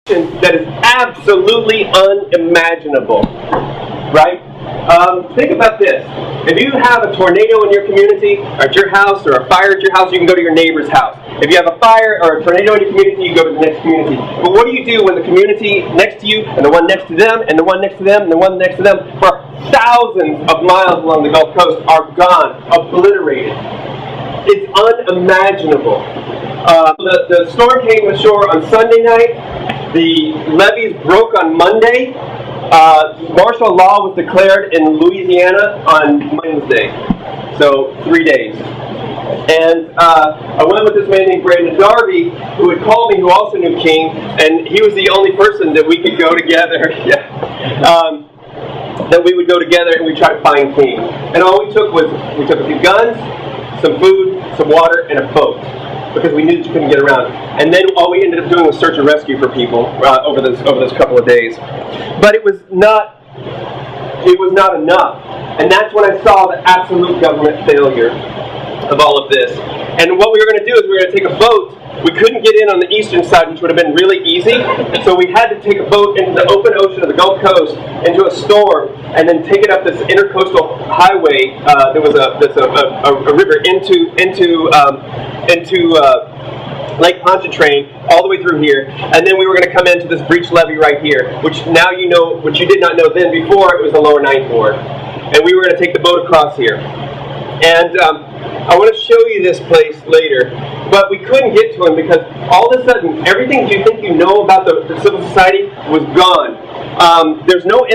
that is absolutely unimaginable, right? Think about this. If you have a tornado in your community, or at your house, or a fire at your house, you can go to your neighbor's house. If you have a fire or a tornado in your community, you go to the next community. But what do you do when the community next to you, and the one next to them, and the one next to them, and the one next to them, for thousands of miles along the Gulf Coast, are gone, obliterated? It's unimaginable. The storm came ashore on Sunday night. The levees broke on Monday. Martial law was declared in Louisiana on Wednesday. So 3 days. And I went with this man named Brandon Darby, who had called me, who also knew King, and he was the only person that we could go together. That we would go together and we tried to find King. And all we took was, we took a few guns, some food, some water, and a boat, because we knew that you couldn't get around. And then all we ended up doing was search and rescue for people over those couple of days. But it was not enough. And that's when I saw the absolute government failure of all of this. And what we were going to do is we were going to take a boat. We couldn't get in on the eastern side, which would have been really easy. So we had to take a boat into the open ocean of the Gulf Coast, into a storm, and then take it up this intercoastal highway. There was a river into Lake Pontchartrain, all the way through here, and then we were going to come into this breach levee right here, which now you know, which you did not know then. Before, it was the lower Ninth Ward, and we were going to take the boat across here. And I want to show you this place later, but we couldn't get to him because all of a sudden, everything you think you know about the civil society was gone. There's no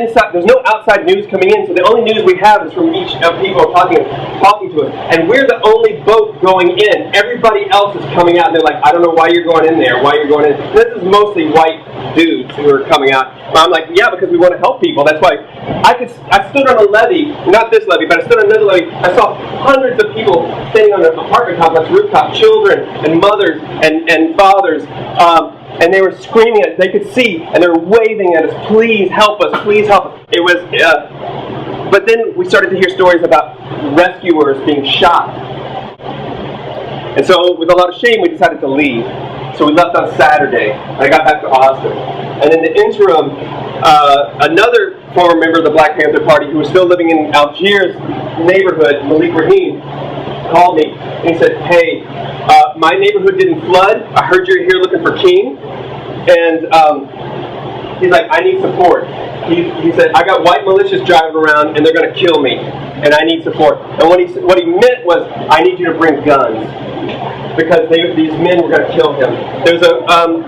outside news coming in, so the only news we have is from each people talking to us, and we're the only boat going in. Everybody else is coming out, and they're like, I don't know why you're going in there, why you're going in. This is mostly white dudes who are coming out. I'm like, yeah, because we want to help people. That's why I stood on a levee, not this levee, but I stood on another levee. I saw hundreds of people standing on an apartment complex rooftop, children and mothers and fathers, and they were screaming at us. They could see, and they were waving at us, please help us, please help us. It was, but then we started to hear stories about rescuers being shot. And so, with a lot of shame, we decided to leave. So we left on Saturday. I got back to Austin. And in the interim, another former member of the Black Panther Party who was still living in Algiers neighborhood, Malik Rahim, called me and he said, hey, my neighborhood didn't flood. I heard you're here looking for King. And he's like, I need support. He said, I got white militias driving around and they're going to kill me. And I need support. And what he meant was, I need you to bring guns. Because these men were going to kill him.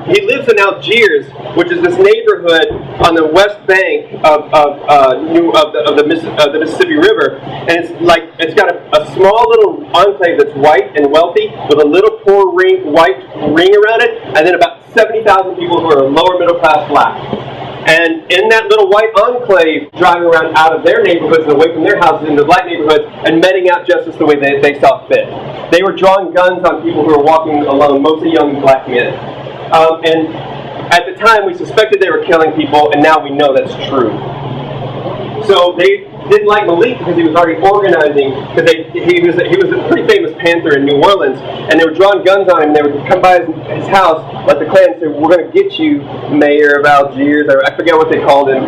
He lives in Algiers, which is this neighborhood on the west bank of the Mississippi River, and it's got a small little enclave that's white and wealthy with a little poor white ring around it, and then about 70,000 people who are lower middle class black. And in that little white enclave, driving around out of their neighborhoods and away from their houses into black neighborhoods and meting out justice the way they saw fit. They were drawing guns on people who were walking alone, mostly young black men. And at the time, we suspected they were killing people, and now we know that's true. So they didn't like Malik because he was already organizing, because he was a pretty famous Panther in New Orleans, and they were drawing guns on him, and they would come by his house, like the Klan, and say, we're going to get you, Mayor of Algiers, or I forget what they called him,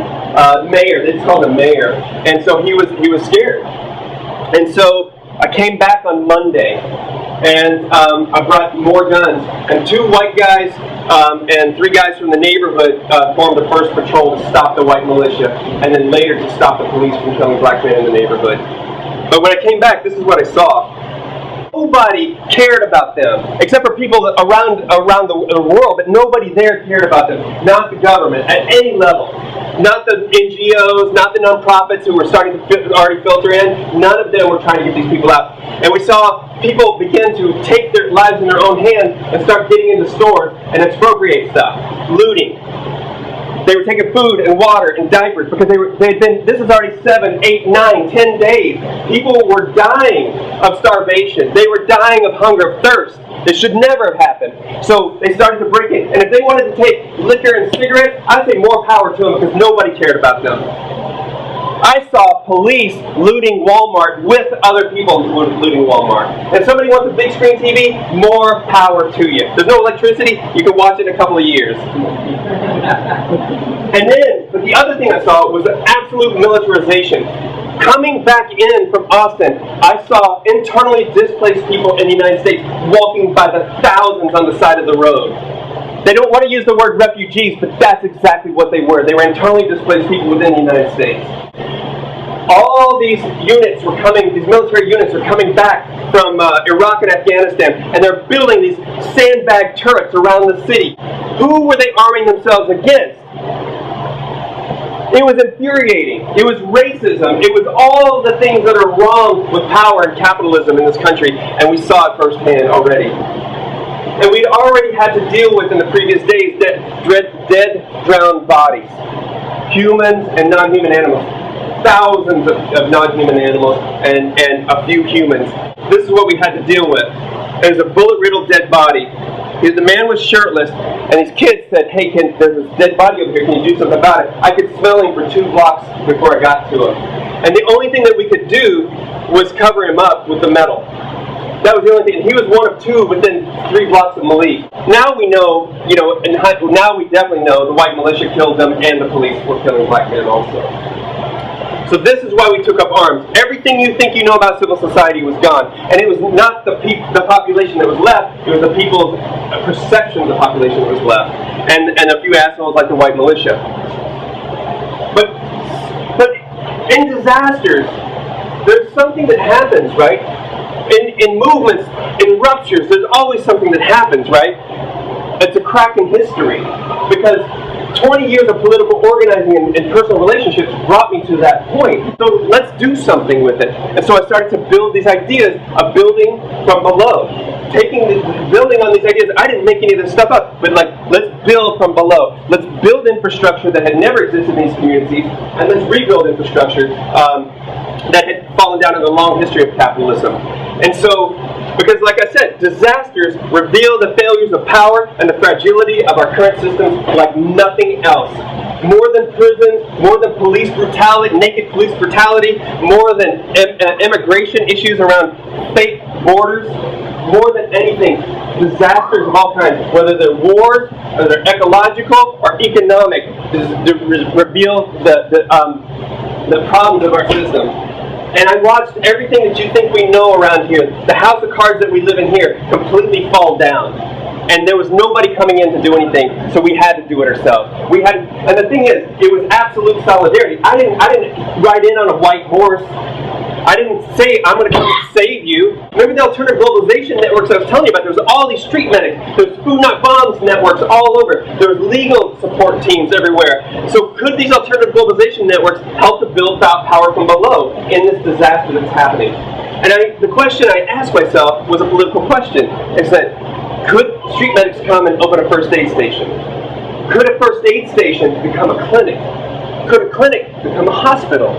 Mayor, they just called him Mayor, and so he was scared. And so I came back on Monday, and I brought more guns, and 2 white guys and 3 guys from the neighborhood formed the first patrol to stop the white militia, and then later to stop the police from killing black men in the neighborhood. But when I came back, this is what I saw. Nobody cared about them, except for people around the world, but nobody there cared about them. Not the government, at any level. Not the NGOs, not the nonprofits who were starting to already filter in. None of them were trying to get these people out. And we saw people begin to take their lives in their own hands and start getting into stores and expropriate stuff, looting. They were taking food and water and diapers because this is already 7, 8, 9, 10 days. People were dying of starvation. They were dying of hunger, of thirst. This should never have happened. So they started to break in. And if they wanted to take liquor and cigarettes, I'd say more power to them because nobody cared about them. I saw police looting Walmart with other people looting Walmart. If somebody wants a big screen TV, more power to you. There's no electricity, you can watch it in a couple of years. And then, but the other thing I saw was the absolute militarization. Coming back in from Austin, I saw internally displaced people in the United States walking by the thousands on the side of the road. They don't want to use the word refugees, but that's exactly what they were. They were internally displaced people within the United States. All these units were coming, these military units are coming back from Iraq and Afghanistan, and they're building these sandbag turrets around the city. Who were they arming themselves against? It was infuriating. It was racism. It was all the things that are wrong with power and capitalism in this country, and we saw it firsthand already. And we'd already had to deal with in the previous days dead, drowned bodies. Humans and non-human animals. Thousands of non-human animals and a few humans. This is what we had to deal with. There's a bullet-riddled dead body. The man was shirtless, and his kids said, hey, there's this dead body over here, can you do something about it? I could smell him for 2 blocks before I got to him. And the only thing that we could do was cover him up with the metal. That was the only thing. He was one of 2 within 3 blocks of Malik. Now we know, now we definitely know the white militia killed them, and the police were killing black men also. So this is why we took up arms. Everything you think you know about civil society was gone. And it was not the population that was left, it was the people's perception of the population that was left. And a few assholes like the white militia. But in disasters, there's something that happens, right? In movements, in ruptures, there's always something that happens, right? It's a crack in history. Because 20 years of political organizing and personal relationships brought me to that point. So let's do something with it. And so I started to build these ideas of building from below. Building on these ideas. I didn't make any of this stuff up, but let's build from below. Let's build infrastructure that had never existed in these communities, and let's rebuild infrastructure that had fallen down in the long history of capitalism. And so, because like I said, disasters reveal the failures of power and the fragility of our current systems like nothing else. More than prisons, more than police brutality, naked police brutality, more than immigration issues around fake borders, more than anything, disasters of all kinds, whether they're wars, or they're ecological or economic, reveal the problems of our system. And I watched everything that you think we know around here, the house of cards that we live in here, completely fall down. And there was nobody coming in to do anything, so we had to do it ourselves. And the thing is, it was absolute solidarity. I didn't ride in on a white horse. I didn't say, I'm going to come save you. Remember the alternative globalization networks I was telling you about? There was all these street medics. There was Food Not Bombs networks all over. There was legal support teams everywhere. So could these alternative globalization networks help to build power from below in this disaster that's happening? And the question I asked myself was a political question. It said, could street medics come and open a first aid station? Could a first aid station become a clinic? Could a clinic become a hospital?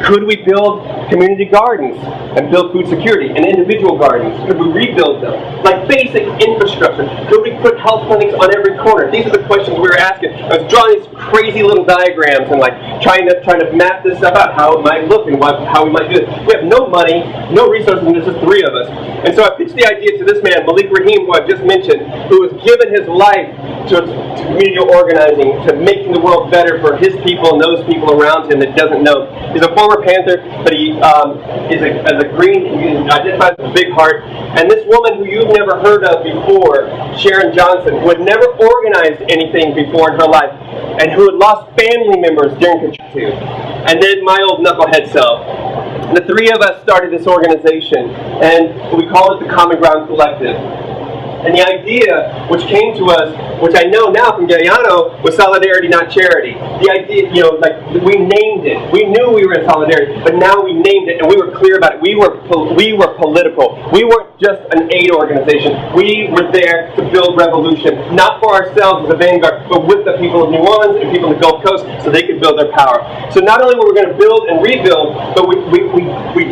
Could we build community gardens and build food security and individual gardens? Could we rebuild them? Like basic infrastructure. Could we put health clinics on every corner? These are the questions we were asking. I was drawing these crazy little diagrams and trying to map this stuff out, how it might look and how we might do it. We have no money, no resources, and there's just 3 of us. And so I pitched the idea to this man, Malik Rahim, who I've just mentioned, who has given his life to community organizing, to making the world better for his people and those people around him that doesn't know. He's a former Panther, but he is a green, he identifies with a big heart. And this woman who you've never heard of before, Sharon Johnson, who had never organized anything before in her life, and who had lost family members during Katrina. And then my old knucklehead self. The 3 of us started this organization, and we call it the Common Ground Collective. And the idea, which came to us, which I know now from Galeano, was solidarity, not charity. The idea, we named it. We knew we were in solidarity, but now we named it, and we were clear about it. We were political. We weren't just an aid organization. We were there to build revolution, not for ourselves as a vanguard, but with the people of New Orleans and people of the Gulf Coast, so they could build their power. So not only were we going to build and rebuild, but we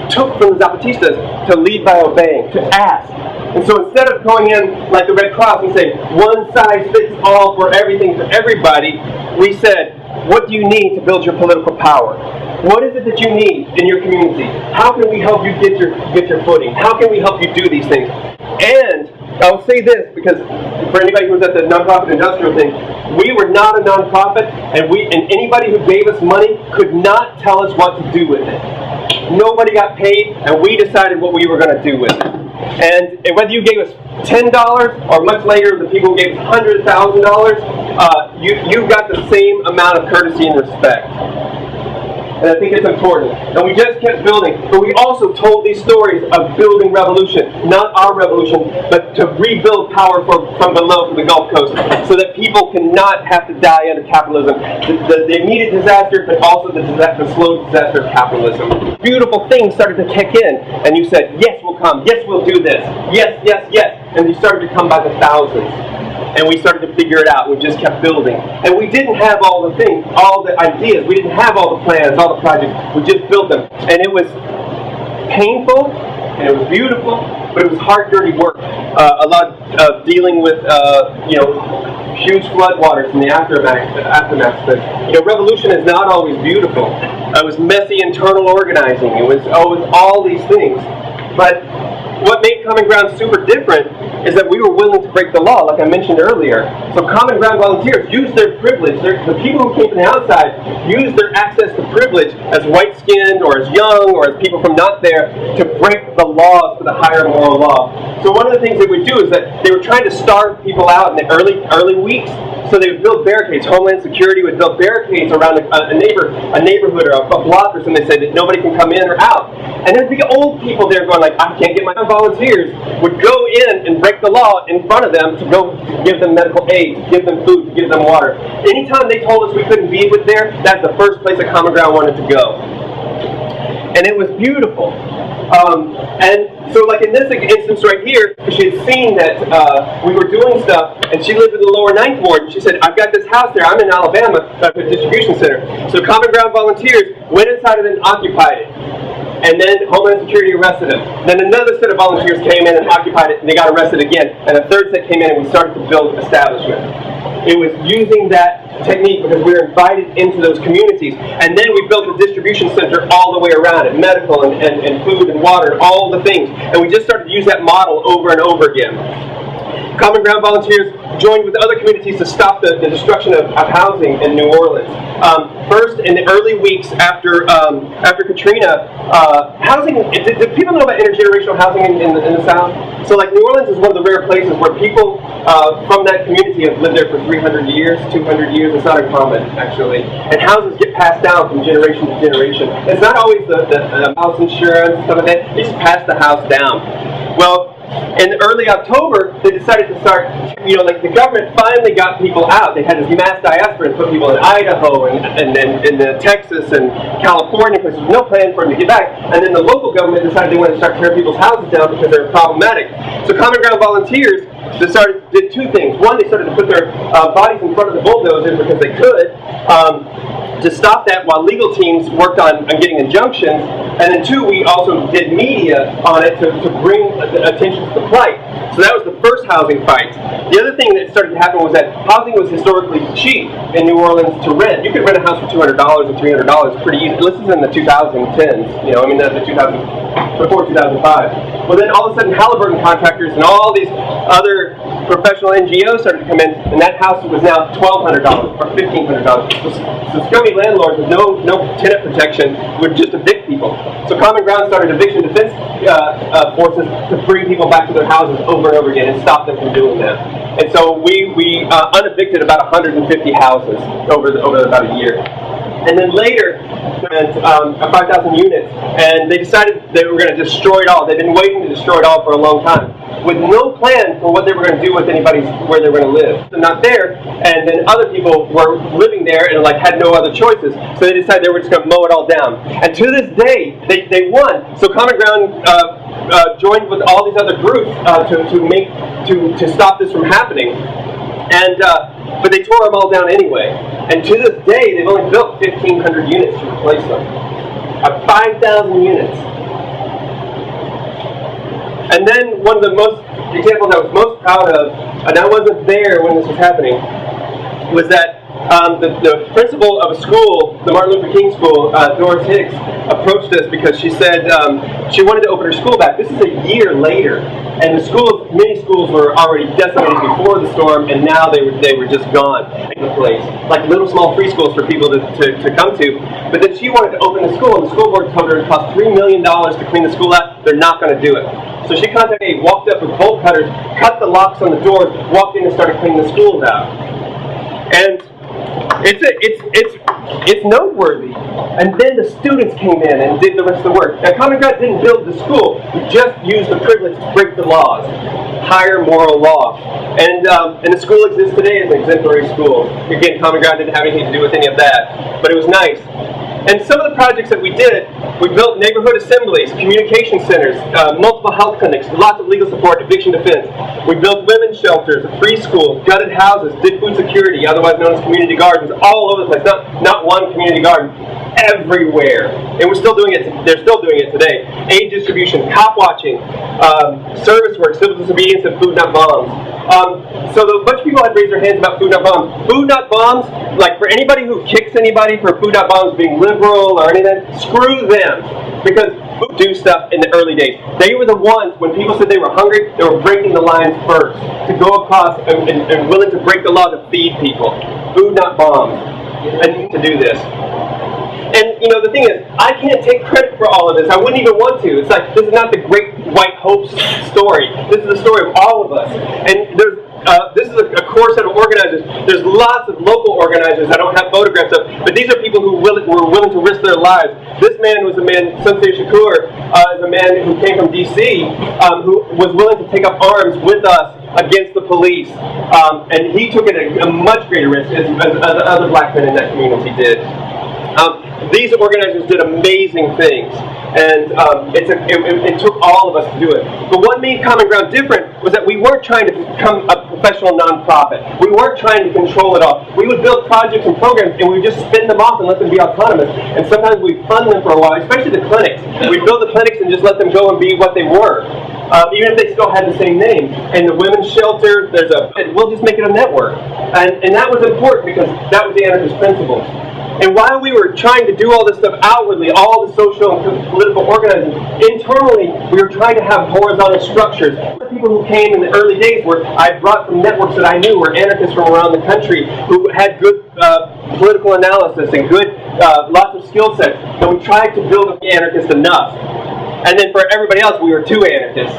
took from the Zapatistas to lead by obeying, to ask. And so instead of going in like the Red Cross and saying, one size fits all for everything for everybody, we said, what do you need to build your political power? What is it that you need in your community? How can we help you get your footing? How can we help you do these things? And I'll say this, because for anybody who was at the nonprofit industrial thing, we were not a nonprofit, and anybody who gave us money could not tell us what to do with it. Nobody got paid, and we decided what we were going to do with it. And whether you gave us $10 or much later, the people who gave us $100,000, you got the same amount of courtesy and respect. And I think it's important. And we just kept building. But we also told these stories of building revolution. Not our revolution, but to rebuild power from below from the Gulf Coast, so that people cannot have to die under capitalism. The immediate disaster, but also the slow disaster of capitalism. Beautiful things started to kick in. And you said, yes, we'll come. Yes, we'll do this. Yes, yes, yes. And you started to come by the thousands. And we started to figure it out. We just kept building. And we didn't have all the things, all the ideas. We didn't have all the plans, all the projects. We just built them. And it was painful, and it was beautiful, but it was hard, dirty work. A lot of dealing with, huge floodwaters in the aftermath. But, revolution is not always beautiful. It was messy internal organizing. It was all these things. But what made Common Ground super different is that we were willing to break the law, like I mentioned earlier. So Common Ground volunteers used their privilege. The people who came from the outside used their access to privilege as white-skinned or as young or as people from not there to break the laws for the higher moral law. So one of the things they would do is that they were trying to starve people out in the early weeks. So they would build barricades. Homeland Security would build barricades around a neighborhood or a block or something. They said that nobody can come in or out. And there'd be old people there going like, I can't get my volunteers, would go in and break the law in front of them to go give them medical aid, to give them food, to give them water. Anytime they told us we couldn't be with there, that's the first place that Common Ground wanted to go. And it was beautiful. And so like in this instance right here, she had seen that we were doing stuff, and she lived in the lower 9th ward, and she said, I've got this house there, I'm in Alabama, at a distribution center. So Common Ground volunteers went inside of it and occupied it. And then Homeland Security arrested them. Then another set of volunteers came in and occupied it, and they got arrested again. And a third set came in, and we started to build an establishment. It was using that technique because we were invited into those communities. And then we built a distribution center all the way around it, medical and food and water, all the things. And we just started to use that model over and over again. Common Ground volunteers joined with other communities to stop the destruction of housing in New Orleans. First, in the early weeks after Katrina, housing. Did people know about intergenerational housing in the South? So, like New Orleans is one of the rare places where people from that community have lived there for 300 years, 200 years. It's not uncommon, actually. And houses get passed down from generation to generation. It's not always the house insurance and stuff like that. They just pass the house down. Well, in early October, they decided to start, the government finally got people out. They had this mass diaspora and put people in Idaho and Texas and California because there was no plan for them to get back. And then the local government decided they wanted to start tearing people's houses down because they were problematic. So Common Ground volunteers did two things. One, they started to put their bodies in front of the bulldozers because they could, to stop that while legal teams worked on getting injunctions. And then two, we also did media on it to bring attention to the plight. So that was the first housing fight. The other thing that started to happen was that housing was historically cheap in New Orleans to rent. You could rent a house for $200 or $300 pretty easy. This is in the 2010s, before 2005. Well, then all of a sudden Halliburton contractors and all these other professional NGOs started to come in, and that house was now $1,200 or $1,500. So scummy landlords with no tenant protection would just evict people. So Common Ground started eviction defense forces to bring people back to their houses over and over again and stop them from doing that. And so we unevicted about 150 houses over about a year. And then later, 5,000 units, and they decided they were going to destroy it all. They've been waiting to destroy it all for a long time, with no plan for what they were going to do with where they were going to live. They're not there, and then other people were living there and had no other choices. So they decided they were just going to mow it all down. And to this day, they won. So Common Ground joined with all these other groups to stop this from happening. And but they tore them all down anyway. And to this day, they've only built 1,500 units to replace them. 5,000 units. And then one of the examples I was most proud of, and I wasn't there when this was happening, was that the principal of a school, the Martin Luther King School, Doris Hicks, approached us because she said she wanted to open her school back. This is a year later, and many schools were already decimated before the storm, and now they were just gone. The place, like little small free schools for people to come to. But then she wanted to open a school, and the school board told her it cost $3 million to clean the school out. They're not going to do it. So she contacted me, walked up with bolt cutters, cut the locks on the doors, walked in and started cleaning the schools out. And it's noteworthy. And then the students came in and did the rest of the work. Now, Common Ground didn't build the school. We just used the privilege to break the laws. Higher moral law. And the school exists today as an exemplary school. Again, Common Ground didn't have anything to do with any of that. But it was nice. And some of the projects that we did, we built neighborhood assemblies, communication centers, multiple health clinics, lots of legal support, eviction defense. We built women's shelters, free schools, gutted houses, did food security, otherwise known as community gardens, all over the place. Not one community garden, everywhere. And we're still doing it. They're still doing it today. Aid distribution, cop watching, service work, civil disobedience, and food not bombs. So a bunch of people had raised their hands about food not bombs. Food not bombs, like for anybody who kicks anybody for food not bombs being liberal or anything, screw them. Because food do stuff in the early days. They were the ones, when people said they were hungry, they were breaking the lines first. To go across and willing to break the law to feed people. Food not bombs. And to do this. And, you know, the thing is, I can't take credit for all of this. I wouldn't even want to. It's like, this is not the great white hope story. This is the story of all of us. And this is a core set of organizers. There's lots of local organizers I don't have photographs of, but these are people who were willing to risk their lives. This man was a man, Sensei Shakur, is a man who came from D.C., who was willing to take up arms with us against the police. And he took it a much greater risk, as other black men in that community did. These organizers did amazing things, and it took all of us to do it. But what made Common Ground different was that we weren't trying to become a professional nonprofit. We weren't trying to control it all. We would build projects and programs, and we would just spin them off and let them be autonomous. And sometimes we'd fund them for a while, especially the clinics. We'd build the clinics and just let them go and be what they were. Even if they still had the same name. And the women's shelter, we'll just make it a network. And that was important because that was the anarchist principle. And while we were trying to do all this stuff outwardly, all the social and political organizing, internally, we were trying to have horizontal structures. The people who came in the early days I brought from networks that I knew were anarchists from around the country who had good political analysis and good lots of skill sets. And we tried to build the anarchist enough. And then for everybody else, we were too anarchists.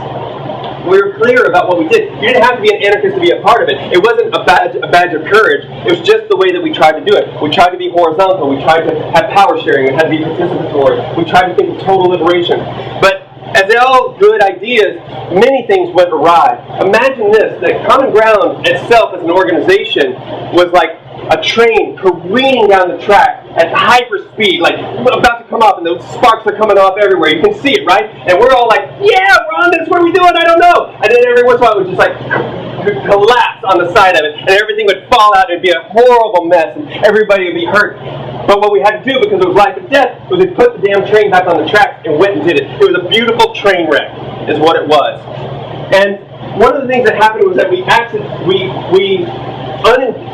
We were clear about what we did. You didn't have to be an anarchist to be a part of it. It wasn't a badge of courage. It was just the way that we tried to do it. We tried to be horizontal. We tried to have power sharing. We had to be participatory. We tried to think of total liberation. But as all good ideas, many things went awry. Imagine this, that Common Ground itself as an organization was like a train careening down the track at hyper speed, like about to come off, and those sparks are coming off everywhere. You can see it, right? And we're all like, yeah, we're on this, what are we doing? I don't know. And then every once in a while it would just like collapse on the side of it, and everything would fall out, and it'd be a horrible mess, and everybody would be hurt. But what we had to do, because it was life and death, was we put the damn train back on the tracks and went and did it. It was a beautiful train wreck, is what it was. And one of the things that happened was that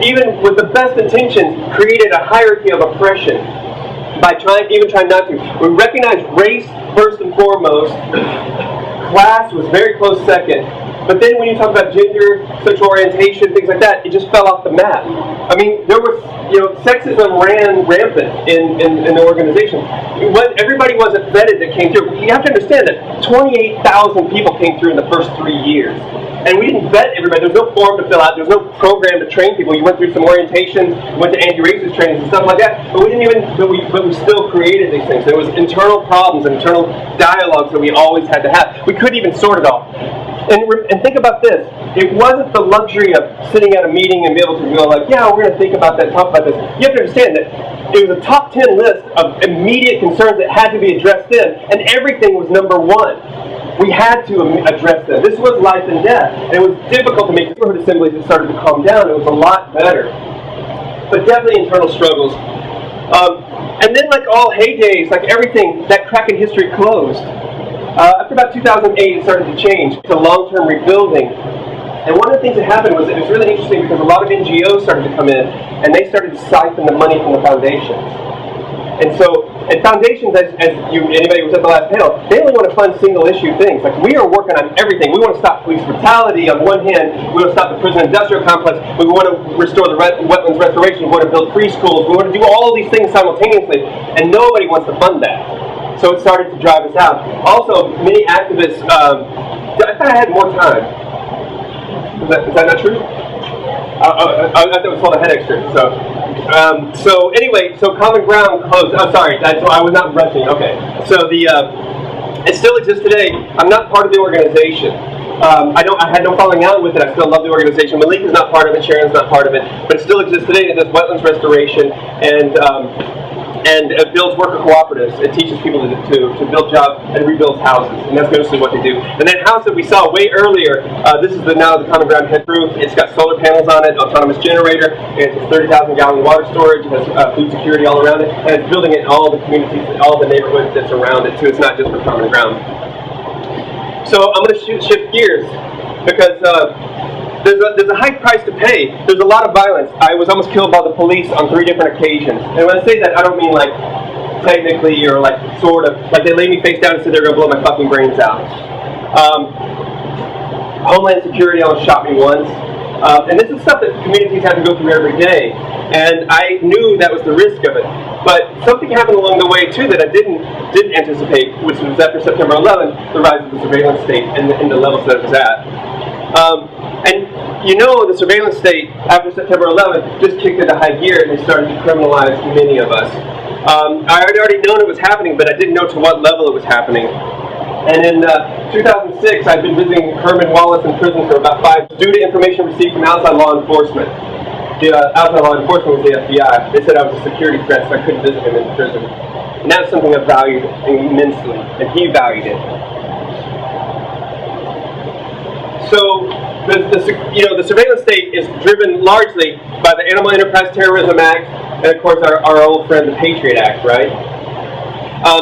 even with the best intentions, created a hierarchy of oppression by trying not to. We recognized race first and foremost. Class was very close second. But then when you talk about gender, sexual orientation, things like that, it just fell off the map. I mean, there was, sexism ran rampant in the organization. Everybody wasn't vetted that came through. You have to understand that 28,000 people came through in the first 3 years. And we didn't vet everybody. There was no form to fill out. There was no program to train people. You went through some orientations, went to anti-racist trainings and stuff like that. But we still created these things. There was internal problems, internal dialogues that we always had to have. We couldn't even sort it all. And think about this. It wasn't the luxury of sitting at a meeting and be able to go like, yeah, we're going to think about that, talk about this. You have to understand that it was a top 10 list of immediate concerns that had to be addressed then, and everything was number one. We had to address them. This was life and death. And it was difficult to make neighborhood assemblies that started to calm down. It was a lot better. But definitely internal struggles. And then like all heydays, like everything, that crack in history closed. After about 2008, it started to change to long-term rebuilding. And one of the things that happened was, it was really interesting because a lot of NGOs started to come in, and they started to siphon the money from the foundations. And so, and foundations, anybody who was at the last panel, they only want to fund single-issue things. Like, we are working on everything. We want to stop police brutality on one hand. We want to stop the prison industrial complex. We want to restore the wetlands restoration. We want to build free schools. We want to do all these things simultaneously, and nobody wants to fund that. So it started to drive us out. Also, many activists, I thought I had more time. Is that not true? I thought it was called a head extra. So anyway, so Common Ground closed. Oh, sorry, I was not rushing. Okay, so it still exists today. I'm not part of the organization. I had no falling out with it. I still love the organization. Malik is not part of it. Sharon's not part of it, but it still exists today. It does wetlands restoration and it builds worker cooperatives. It teaches people to build jobs and rebuilds houses, and that's mostly what they do. And that house that we saw way earlier, this is now the Common Ground head roof. It's got solar panels on it, autonomous generator. It has 30,000 gallon water storage. It has food security all around it, and it's building it in all the communities, all the neighborhoods that's around it too. It's not just for Common Ground. So I'm going to shift gears because there's a high price to pay. There's a lot of violence. I was almost killed by the police on 3 different occasions. And when I say that, I don't mean like technically or like sort of. Like they laid me face down and said they're going to blow my fucking brains out. Homeland Security almost shot me once. And this is stuff that communities have to go through every day. And I knew that was the risk of it. But something happened along the way, too, that I didn't anticipate, which was after September 11th, the rise of the surveillance state and the levels that it was at. And you know, the surveillance state, after September 11th, just kicked into high gear and they started to criminalize many of us. I had already known it was happening, but I didn't know to what level it was happening. And in 2006, I'd been visiting Herman Wallace in prison for about 5 due to information received from outside law enforcement. The outside law enforcement was the FBI. They said I was a security threat, so I couldn't visit him in prison. And that's something I valued immensely, and he valued it. So, the surveillance state is driven largely by the Animal Enterprise Terrorism Act, and of course our old friend the Patriot Act, right?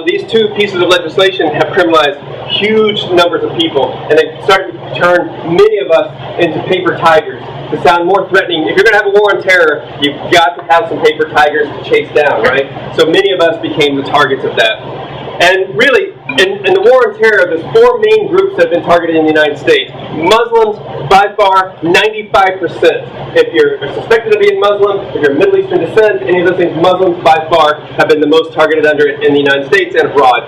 These two pieces of legislation have criminalized huge numbers of people, and they've started to turn many of us into paper tigers to sound more threatening. If you're going to have a war on terror, you've got to have some paper tigers to chase down, right? So many of us became the targets of that. And really, in the war on terror, there's 4 main groups that have been targeted in the United States. Muslims, by far, 95%. If you're suspected of being Muslim, if you're Middle Eastern descent, any of those things, Muslims, by far, have been the most targeted under it in the United States and abroad.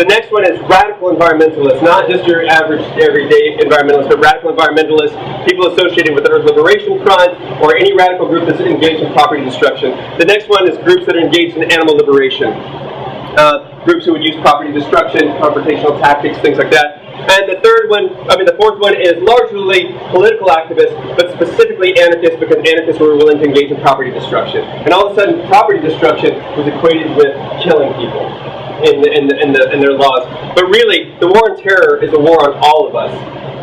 The next one is radical environmentalists, not just your average, everyday environmentalists, but radical environmentalists, people associated with the Earth Liberation Front, or any radical group that's engaged in property destruction. The next one is groups that are engaged in animal liberation. Groups who would use property destruction, confrontational tactics, things like that. And the fourth one is largely political activists, but specifically anarchists, because anarchists were willing to engage in property destruction. And all of a sudden, property destruction was equated with killing people in their laws. But really, the war on terror is a war on all of us,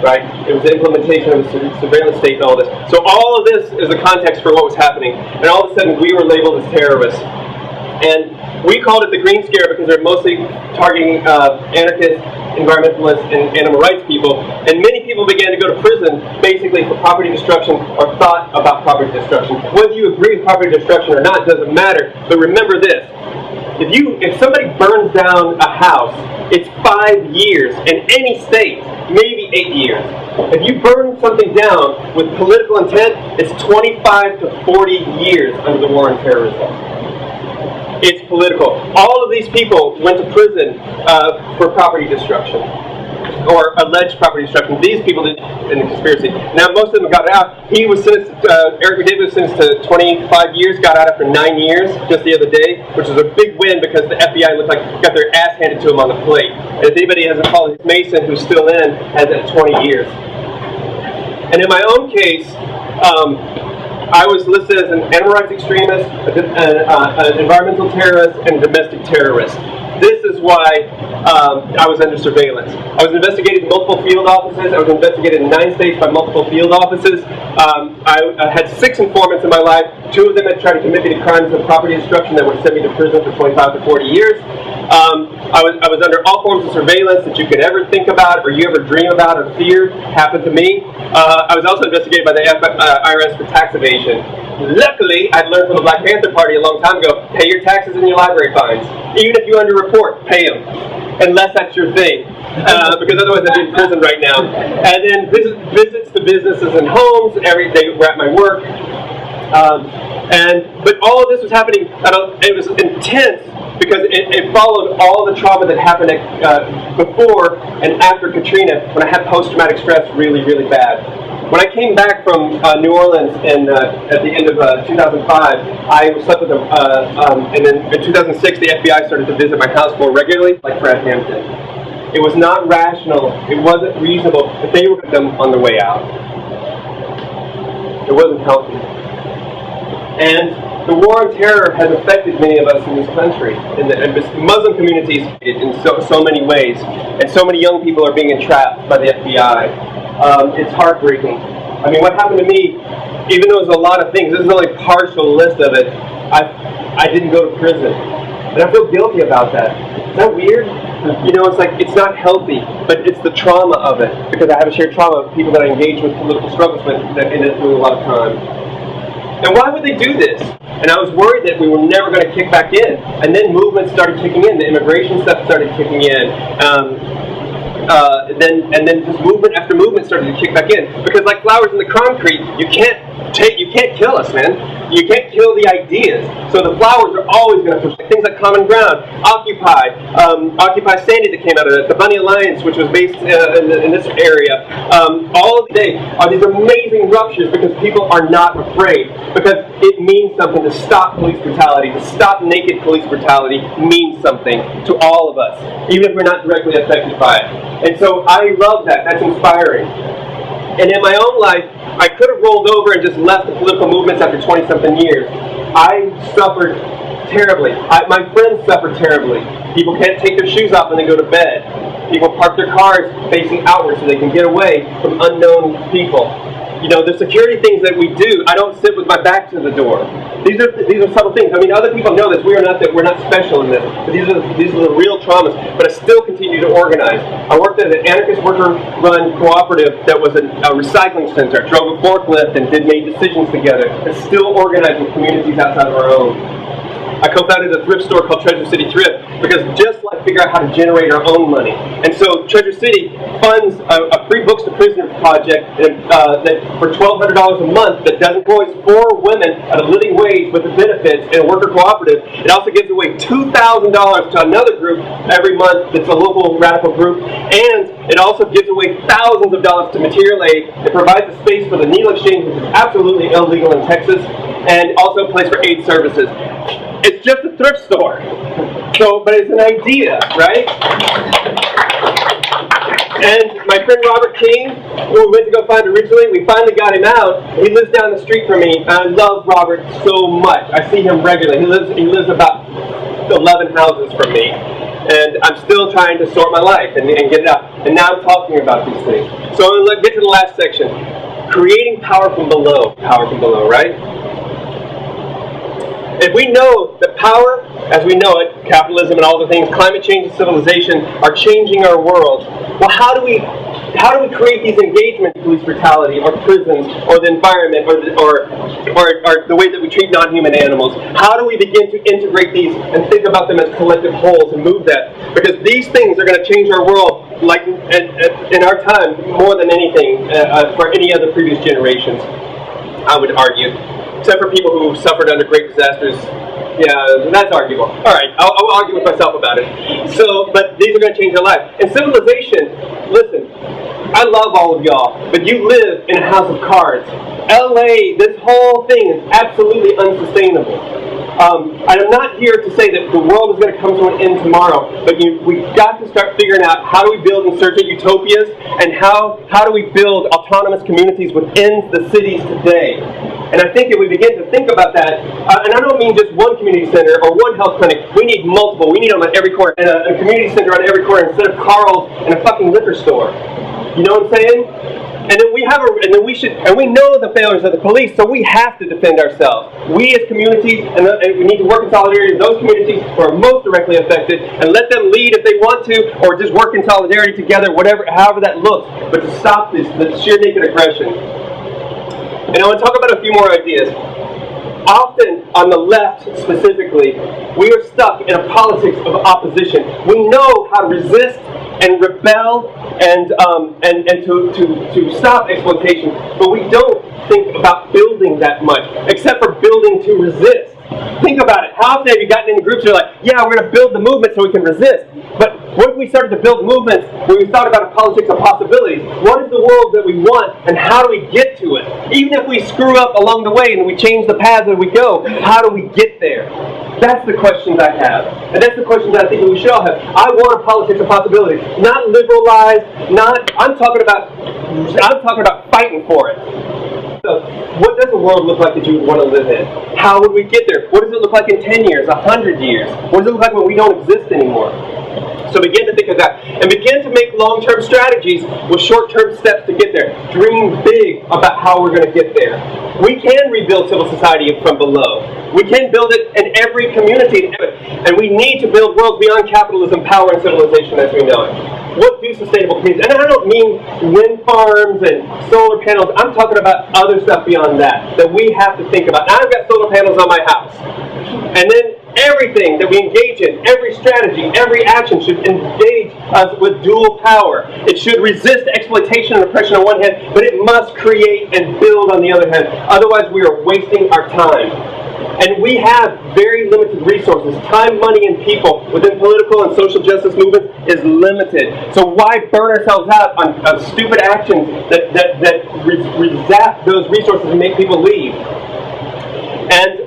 right? It was the implementation of the surveillance state and all this. So all of this is the context for what was happening. And all of a sudden, we were labeled as terrorists. And we called it the Green Scare because they're mostly targeting anarchists, environmentalists, and animal rights people. And many people began to go to prison basically for property destruction or thought about property destruction. Whether you agree with property destruction or not doesn't matter. But remember this. If somebody burns down a house, it's 5 years in any state, maybe 8 years. If you burn something down with political intent, it's 25 to 40 years under the war on terrorism. It's political. All of these people went to prison for property destruction, or alleged property destruction. These people did in the conspiracy. Now, most of them got out. He was sentenced, Eric McDavid was sentenced to 25 years, got out after 9 years just the other day, which was a big win because the FBI looked like got their ass handed to him on the plate. And if anybody hasn't followed Mason, who's still in, has at 20 years. And in my own case, I was listed as an animal rights extremist, an environmental terrorist, and a domestic terrorist. This is is why I was under surveillance. I was investigated in multiple field offices. I was investigated in 9 states by multiple field offices. I had 6 informants in my life. 2 of them had tried to commit me to crimes of property destruction that would have sent me to prison for 25 to 40 years. I was under all forms of surveillance that you could ever think about or you ever dream about or fear happened to me. I was also investigated by the IRS for tax evasion. Luckily, I'd learned from the Black Panther Party a long time ago, pay your taxes and your library fines. Even if you underreport, pay them. Unless that's your thing. Because otherwise I'd be in prison right now. And then visits to businesses and homes, every day were at my work. But all of this was happening, it was intense because it followed all the trauma that happened before and after Katrina when I had post-traumatic stress really, really bad. When I came back from New Orleans at the end of 2005, I slept with them, and then in 2006 the FBI started to visit my house more regularly, like Fred Hampton. It was not rational, it wasn't reasonable, but they were with them on the way out. It wasn't healthy. And the war on terror has affected many of us in this country, in the Muslim communities in so many ways, and so many young people are being entrapped by the FBI. It's heartbreaking. I mean, what happened to me, even though there's a lot of things, this is only a partial list of it, I didn't go to prison. And I feel guilty about that. Is that weird? You know, it's like, it's not healthy, but it's the trauma of it, because I have a shared trauma of people that I engage with political struggles with that end up doing a lot of time. And why would they do this? And I was worried that we were never going to kick back in. And then movements started kicking in. The immigration stuff started kicking in. And then just movement after movement started to kick back in. Because like flowers in the concrete, you can't kill us, man. You can't kill the ideas. So the flowers are always going to push things like Common Ground, Occupy Sandy that came out of it, the Bunny Alliance, which was based in this area. All of the day are these amazing ruptures because people are not afraid. Because it means something to stop police brutality, to stop naked police brutality means something to all of us, even if we're not directly affected by it. And so I love that. That's inspiring. And in my own life, I could have rolled over and just left the political movements after 20-something years. I suffered terribly. My friends suffered terribly. People can't take their shoes off when they go to bed. People park their cars facing outward so they can get away from unknown people. You know, the security things that we do, I don't sit with my back to the door. These are subtle things. I mean, other people know this. We're not special in this. But these are the real traumas. But I still continue to organize. I worked at an anarchist worker-run cooperative that was a recycling center. I drove a forklift and made decisions together. And still organizing communities outside of our own. I co-founded a thrift store called Treasure City Thrift because just like figure out how to generate our own money. And so Treasure City funds a free books to prisoners project that for $1,200 a month that does employs 4 women at a living wage with the benefits in a worker cooperative. It also gives away $2,000 to another group every month that's a local radical group. And it also gives away thousands of dollars to material aid. It provides a space for the needle exchange, which is absolutely illegal in Texas, and also a place for aid services. It's just a thrift store. But it's an idea, right? And my friend Robert King, who we went to go find originally, we finally got him out. He lives down the street from me, and I love Robert so much. I see him regularly. He lives about 11 houses from me. And I'm still trying to sort my life and get it out. And now I'm talking about these things. So I'm going to get to the last section. Creating power from below. Power from below, right? If we know that power, as we know it, capitalism and all the things, climate change and civilization are changing our world, well, how do we create these engagements in police brutality or prisons or the environment or the way that we treat non-human animals? How do we begin to integrate these and think about them as collective wholes and move that? Because these things are going to change our world, like in our time, more than anything for any other previous generations, I would argue. Except for people who suffered under great disasters. Yeah, that's arguable. All right, I'll argue with myself about it. But these are going to change our life. And civilization, listen, I love all of y'all, but you live in a house of cards. LA, this whole thing is absolutely unsustainable. I'm not here to say that the world is going to come to an end tomorrow, but we've got to start figuring out how do we build insurgent utopias and how do we build autonomous communities within the cities today. And I think if we begin to think about that, and I don't mean just one community center or one health clinic, we need multiple. We need them on every corner, and a community center on every corner instead of Carl's and a fucking liquor store. You know what I'm saying? And then we know the failures of the police, so we have to defend ourselves. We as communities, and we need to work in solidarity with those communities who are most directly affected, and let them lead if they want to, or just work in solidarity together, however that looks, but to stop the sheer naked aggression. And I want to talk about a few more ideas. Often, on the left specifically, we are stuck in a politics of opposition. We know how to resist and rebel and to stop exploitation, but we don't think about building that much, except for building to resist. Think about it. How often have you gotten into groups that are like, yeah, we're going to build the movement so we can resist? But what if we started to build movements where we thought about a politics of possibilities? What is the world that we want, and how do we get to it? Even if we screw up along the way and we change the path as we go, how do we get there? That's the questions I have. And that's the questions that I think we should all have. I want a politics of possibilities. Not liberalized, I'm talking about fighting for it. So, what does the world look like that you would want to live in? How would we get there? What does it look like in 10 years, 100 years? What does it look like when we don't exist anymore? So begin to think of that. And begin to make long-term strategies with short-term steps to get there. Dream big about how we're going to get there. We can rebuild civil society from below. We can build it in every community. And we need to build worlds beyond capitalism, power, and civilization as we know it. What do sustainable communities? And I don't mean wind farms and solar panels. I'm talking about other stuff beyond that we have to think about. Now, I've got solar panels on my house. And then everything that we engage in, every strategy, every action should engage us with dual power. It should resist exploitation and oppression on one hand, but it must create and build on the other hand. Otherwise, we are wasting our time. And we have very limited resources. Time, money, and people within political and social justice movements is limited. So why burn ourselves out on stupid actions that zap those resources and make people leave? And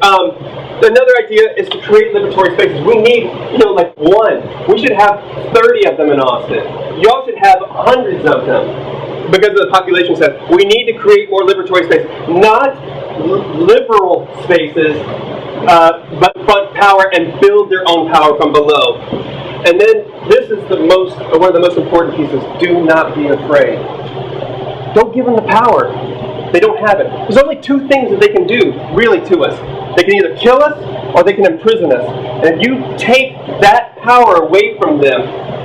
another idea is to create liberatory spaces. We need, like one. We should have 30 of them in Austin. Y'all should have hundreds of them. Because of the population says, we need to create more liberatory spaces. Not liberal spaces, but front power and build their own power from below. And then this is one of the most important pieces. Do not be afraid. Don't give them the power. They don't have it. There's only two things that they can do, really, to us. They can either kill us or they can imprison us. And if you take that power away from them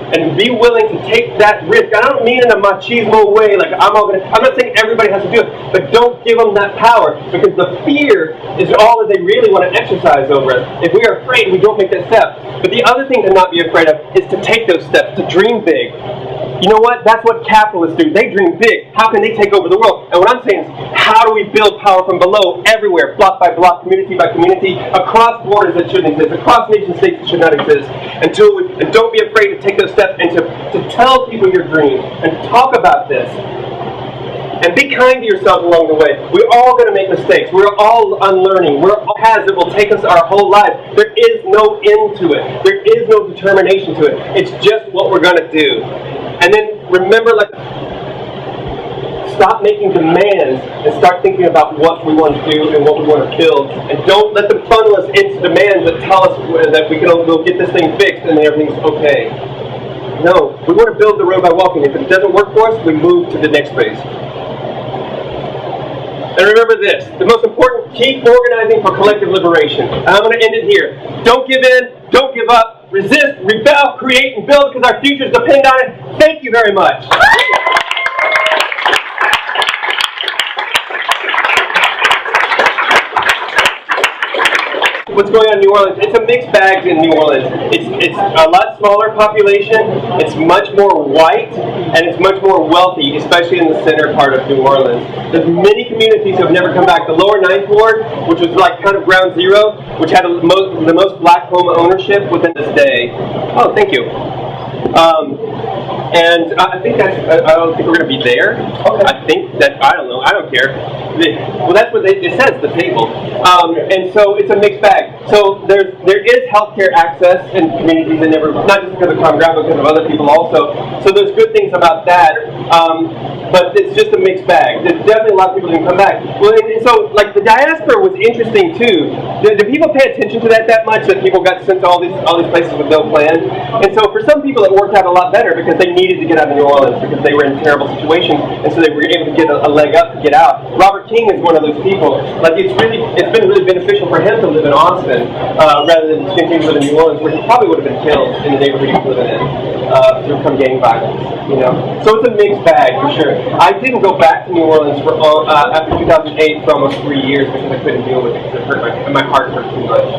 and be willing to take that risk, I don't mean in a machismo way, like I'm not saying everybody has to do it, but don't give them that power, because the fear is all that they really want to exercise over us. If we are afraid, we don't make that step. But the other thing to not be afraid of is to take those steps, to dream big. You know what? That's what capitalists do. They dream big. How can they take over the world? And what I'm saying is, how do we build power from below, everywhere, block by block, community by community, across borders that shouldn't exist, across nation states that should not exist, and don't be afraid to take those steps and to tell people your dream and talk about this. And be kind to yourself along the way. We're all going to make mistakes. We're all unlearning. We're all paths that will take us our whole lives. There is no end to it. There is no determination to it. It's just what we're going to do. And then remember, stop making demands and start thinking about what we want to do and what we want to build. And don't let them funnel us into demands that tell us that we can go get this thing fixed and everything's okay. No, we want to build the road by walking. If it doesn't work for us, we move to the next phase. And remember this, the most important, keep organizing for collective liberation. And I'm going to end it here. Don't give in, don't give up, resist, rebel, create, and build, because our futures depend on it. Thank you very much. What's going on in New Orleans? It's a mixed bag in New Orleans. It's a lot smaller population, it's much more white, and it's much more wealthy, especially in the center part of New Orleans. There's many communities who have never come back. The lower Ninth Ward, which was like kind of ground zero, which had the most black home ownership within this day. Oh, thank you. And I think I don't think we're going to be there. Okay. I think that, I don't know, I don't care. Well, that's what it says, the table. And so it's a mixed bag. So there is healthcare access in communities that never, not just because of common ground, but because of other people also. So there's good things about that. But it's just a mixed bag. There's definitely a lot of people who can come back. Well, and so, like, the diaspora was interesting too. Do people pay attention to that much? That people got sent to all these places with no plan? And so, for some people, it worked out a lot better because they needed to get out of New Orleans because they were in terrible situations, and so they were able to get a leg up to get out. Robert King is one of those people. Like, it's been really beneficial for him to live in Austin rather than continue to live in New Orleans, where he probably would have been killed in the neighborhood he was living in through some gang violence. You know, so it's a mixed bag for sure. I didn't go back to New Orleans for after 2008 for almost 3 years because I couldn't deal with it because it hurt my heart hurt too much.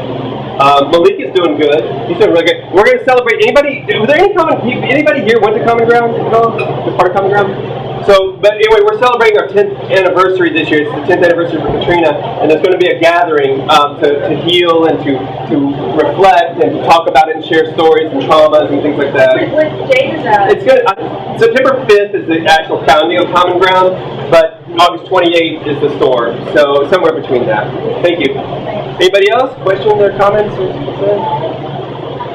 Malik is doing good. He's doing really good. We're going to celebrate. Was there anybody here went to Common Ground at all? Was part of Common Ground? So, but anyway, we're celebrating our 10th anniversary this year. It's the 10th anniversary for Katrina, and there's going to be a gathering to heal and to reflect and to talk about it and share stories and traumas and things like that. What date is that? It's good. September 5th is the actual founding of Common Ground, but August 28th is the store. So somewhere between that. Thank you. Anybody else? Questions or comments?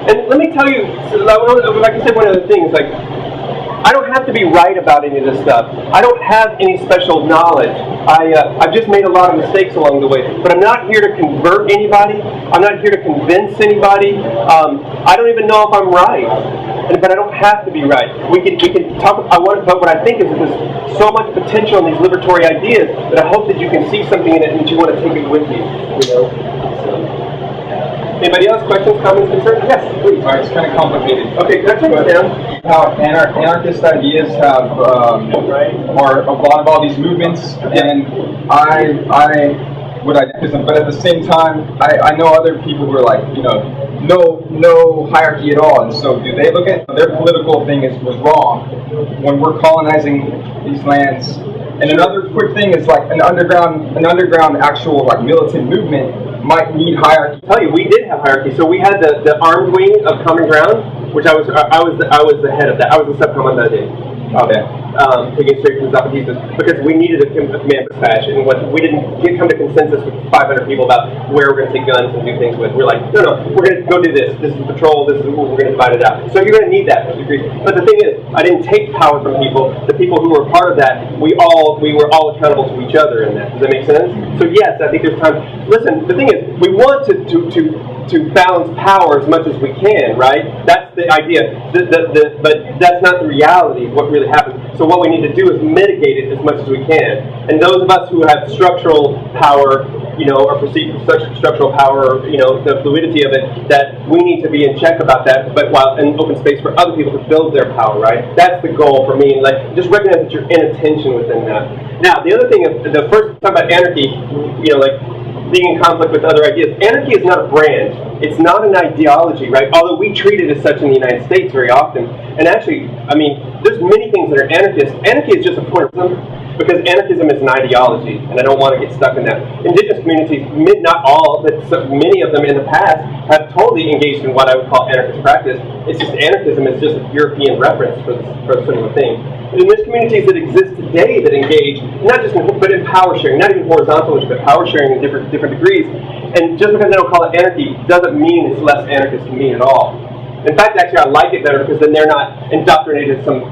And let me tell you, like I said, one of the things, like, I don't have to be right about any of this stuff. I don't have any special knowledge. I've just made a lot of mistakes along the way. But I'm not here to convert anybody. I'm not here to convince anybody. I don't even know if I'm right. But I don't have to be right. We can talk. But what I think is that there's so much potential in these liberatory ideas that I hope that you can see something in it and that you want to take it with you. You know. Anybody else? Questions, comments, concerns? Yes, please. All right, it's kind of complicated. Okay, that's right down. How anarchist ideas are a lot of all these movements, and I would anarchism, but at the same time, I know other people who are like, you know, no hierarchy at all, and so do they look at their political thing was wrong when we're colonizing these lands. And another quick thing is like an underground actual like militant movement might need hierarchy. I'll tell you, we did have hierarchy. So we had the armed wing of Common Ground, which I was the head of that. I was the subcommand that day. Okay. Taking straight from the Zapatistas because we needed a command dispatch, and we didn't come to consensus with 500 people about where we're going to take guns and do things with. We're like, no, we're going to go do this. This is patrol. This is we're going to divide it out. So you're going to need that to a degree. But the thing is, I didn't take power from people. The people who were part of that, we were all accountable to each other in that. Does that make sense? So yes, I think there's time. Listen, the thing is, we want to balance power as much as we can, right? That's the idea. But that's not the reality of what really happens. So what we need to do is mitigate it as much as we can. And those of us who have structural power, you know, or perceived structural power, you know, the fluidity of it, that we need to be in check about that, but while in open space for other people to build their power, right? That's the goal for me. Like, just recognize that you're in attention within that. Now, the other thing, the first talk about anarchy, you know, like, being in conflict with other ideas. Anarchy is not a brand. It's not an ideology, right? Although we treat it as such in the United States very often. And actually, I mean, there's many things that are anarchist. Anarchy is just a form of because anarchism is an ideology, and I don't want to get stuck in that. Indigenous communities, not all, but many of them in the past, have totally engaged in what I would call anarchist practice. It's just anarchism is just a European reference for this sort of a thing. And there's communities that exist today that engage, not just but in power sharing, not even horizontalism, but power sharing in different degrees. And just because they don't call it anarchy doesn't mean it's less anarchist to me at all. In fact, actually, I like it better because then they're not indoctrinated some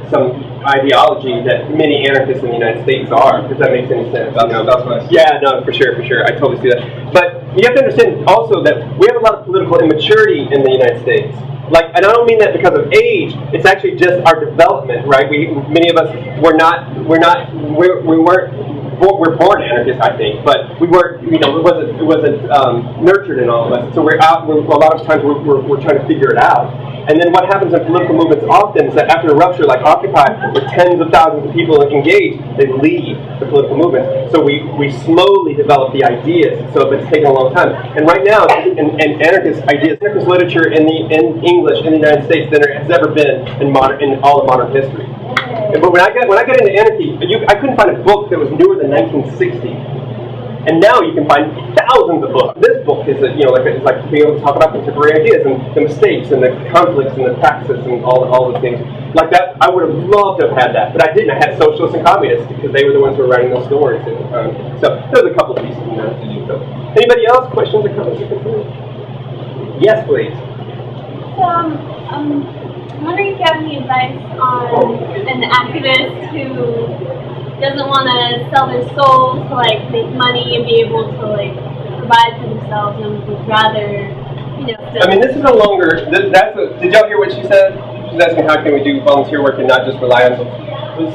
ideology that many anarchists in the United States are. If that makes any sense. That's nice. Yeah, no, for sure. I totally see that. But you have to understand also that we have a lot of political immaturity in the United States. Like, and I don't mean that because of age. It's actually just our development, right? Many of us we're born anarchists, I think, but we weren't. You know, it wasn't nurtured in all of us. So a lot of times we're trying to figure it out. And then what happens in political movements often is that after a rupture like Occupy, where tens of thousands of people engage, they leave the political movement. So we slowly develop the ideas. So it's taken a long time. And right now, in anarchist ideas, anarchist literature in English in the United States than there has ever been in all of modern history. But when I got into anarchy, I couldn't find a book that was newer than 1960. And now you can find thousands of books. This book is, it's like being able to talk about contemporary ideas and the mistakes and the conflicts and the praxis and all the things like that. I would have loved to have had that, but I didn't. I had socialists and communists because they were the ones who were writing those stories at the time. So there's a couple of pieces in that. So, anybody else? Questions or comments? Yes, please. So, I'm wondering if you have any advice on an activist who doesn't want to sell their soul to like make money and be able to like provide for themselves, and would rather, you know. I mean, this is a longer. Did y'all hear what she said? She's asking how can we do volunteer work and not just rely on.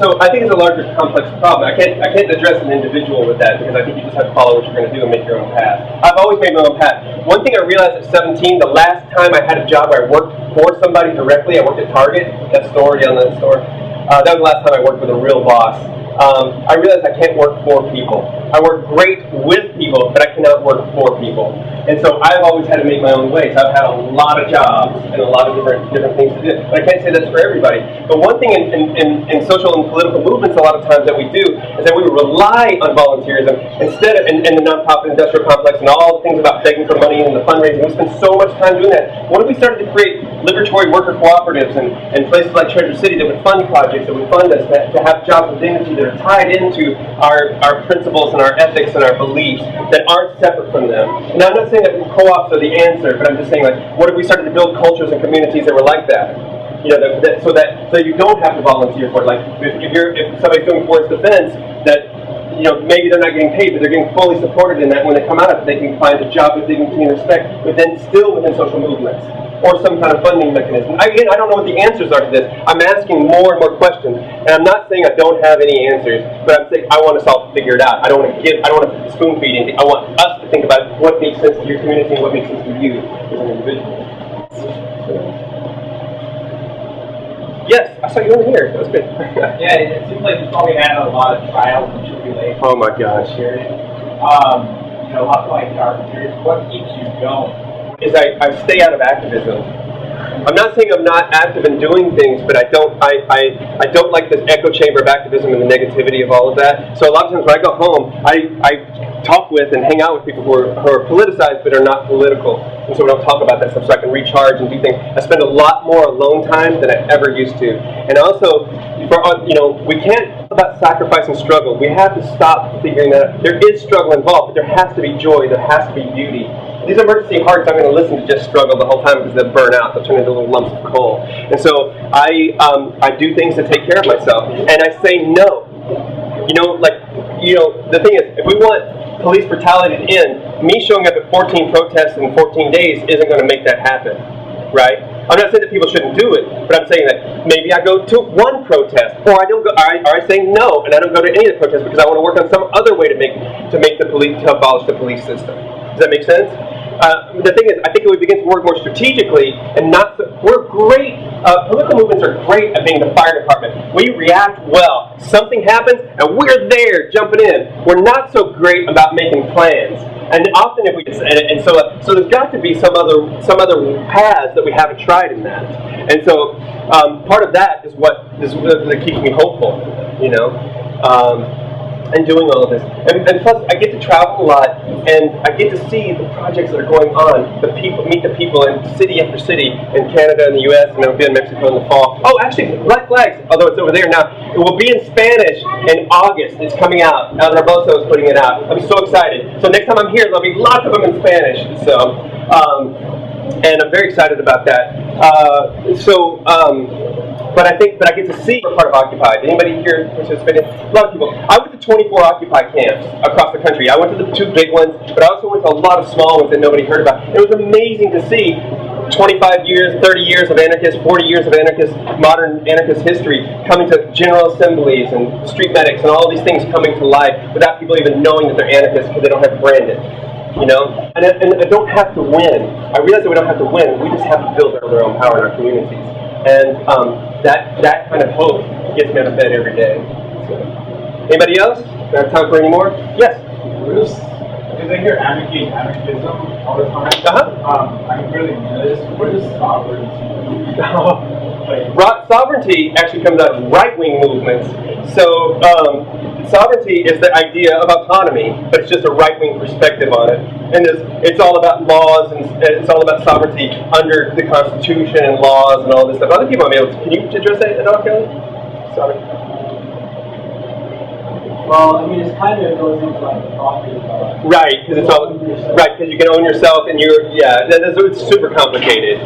So I think it's a larger, complex problem. I can't address an individual with that because I think you just have to follow what you're going to do and make your own path. I've always made my own path. One thing I realized at 17, the last time I had a job where I worked for somebody directly, I worked at Target, that store, down that store. That was the last time I worked with a real boss. I realized I can't work for people. I work great with people, but I cannot work for people. And so I've always had to make my own way. So I've had a lot of jobs and a lot of different things to do. But I can't say that's for everybody. But one thing in social and political movements a lot of times that we do is that we rely on volunteerism instead of in the nonprofit industrial complex and all the things about begging for money and the fundraising. We spend so much time doing that. What if we started to create liberatory worker cooperatives and places like Treasure City that would fund projects, that would fund us to have jobs with dignity that are tied into our principles and our ethics and our beliefs that aren't separate from them. Now, I'm not saying that co-ops are the answer, but I'm just saying, like, what if we started to build cultures and communities that were like that? You know, so you don't have to volunteer for it. Like, if somebody's doing forest defense, that, you know, maybe they're not getting paid, but they're getting fully supported in that. When they come out of it, they can find a job with dignity and respect, but then still within social movements or some kind of funding mechanism. Again, I don't know what the answers are to this. I'm asking more and more questions, and I'm not saying I don't have any answers, but I'm saying I want us all to figure it out. I don't want to spoon feed anything. I want us to think about what makes sense to your community and what makes sense to you as an individual. Yes, I saw you over here. That was good. Yeah, it seems like you probably had a lot of trials and tribulations. Oh my gosh. You know, lots of like dark periods. What keeps you going? Is I stay out of activism. I'm not saying I'm not active in doing things, but I don't like this echo chamber of activism and the negativity of all of that. So a lot of times when I go home, I talk with and hang out with people who are politicized but are not political. And so we don't talk about that stuff so I can recharge and do things. I spend a lot more alone time than I ever used to. And also, we can't talk about sacrifice and struggle. We have to stop figuring that out. There is struggle involved, but there has to be joy. There has to be beauty. These emergency hearts aren't going to listen to just struggle the whole time because they'll burn out. They'll turn into little lumps of coal. And so I do things to take care of myself. And I say no. The thing is, if we want police brutality to end, me showing up at 14 protests in 14 days isn't going to make that happen. Right? I'm not saying that people shouldn't do it, but I'm saying that maybe I go to one protest, or I don't go. Or I say no, and I don't go to any of the protests because I want to work on some other way to abolish the police system. Does that make sense? The thing is, I think if we begin to work more strategically and not, we're great. Political movements are great at being the fire department. We react well. Something happens, and we're there jumping in. We're not so great about making plans. And often, if we just, and so there's got to be some other paths that we haven't tried in that. And so part of that is what keeps me hopeful, and doing all of this. And plus, I get to travel a lot, and I get to see the projects that are going on, meet the people in city after city in Canada and the U.S., and I'll be in Mexico in the fall. Oh, actually, Black Flags, although it's over there now, it will be in Spanish in August. It's coming out. El Rebozo is putting it out. I'm so excited. So next time I'm here, there'll be lots of them in Spanish. So, and I'm very excited about that. But I get to see part of Occupy. Anybody here participated? A lot of people. I went to 24 Occupy camps across the country. I went to the 2 big ones, but I also went to a lot of small ones that nobody heard about. It was amazing to see 25 years, 30 years of anarchist, 40 years of modern anarchist history coming to general assemblies and street medics and all these things coming to life without people even knowing that they're anarchists because they don't have branded. And I don't have to win. I realize that we don't have to win. We just have to build our own power in our communities. And that kind of hope gets me out of bed every day. So. Anybody else? Do I have time for any more? Yes? Because I hear anarchism all the time. I'm really new to this. What is sovereignty? Sovereignty actually comes out of right-wing movements. So sovereignty is the idea of autonomy, but it's just a right-wing perspective on it. And it's all about laws, and it's all about sovereignty under the Constitution and laws and all this stuff. Other people might be able to. Can you address that at all, Kelly? Sorry. Well, I mean, it's kind of goes into like the property. Right, because it's all right because you can own yourself and it's super complicated.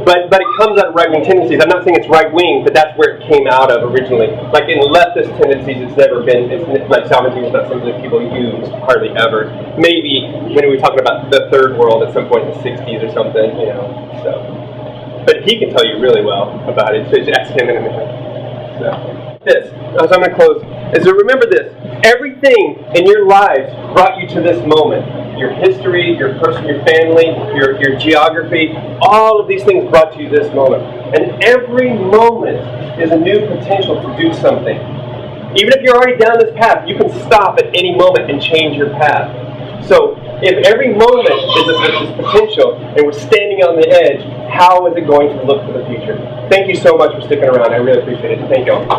But it comes out of right-wing tendencies. I'm not saying it's right-wing, but that's where it came out of originally. Like in leftist tendencies, it's never been. It's like sovereignty is not something that people use hardly ever. Maybe when we were talking about the third world at some point in the '60s or something, So, but he can tell you really well about it. So just ask him in a minute. So this, as I'm going to close, is to remember this. Everything in your lives brought you to this moment. Your history, your person, your family, your geography, all of these things brought you to this moment. And every moment is a new potential to do something. Even if you're already down this path, you can stop at any moment and change your path. So if every moment is this potential and we're standing on the edge, how is it going to look for the future? Thank you so much for sticking around. I really appreciate it. Thank you all.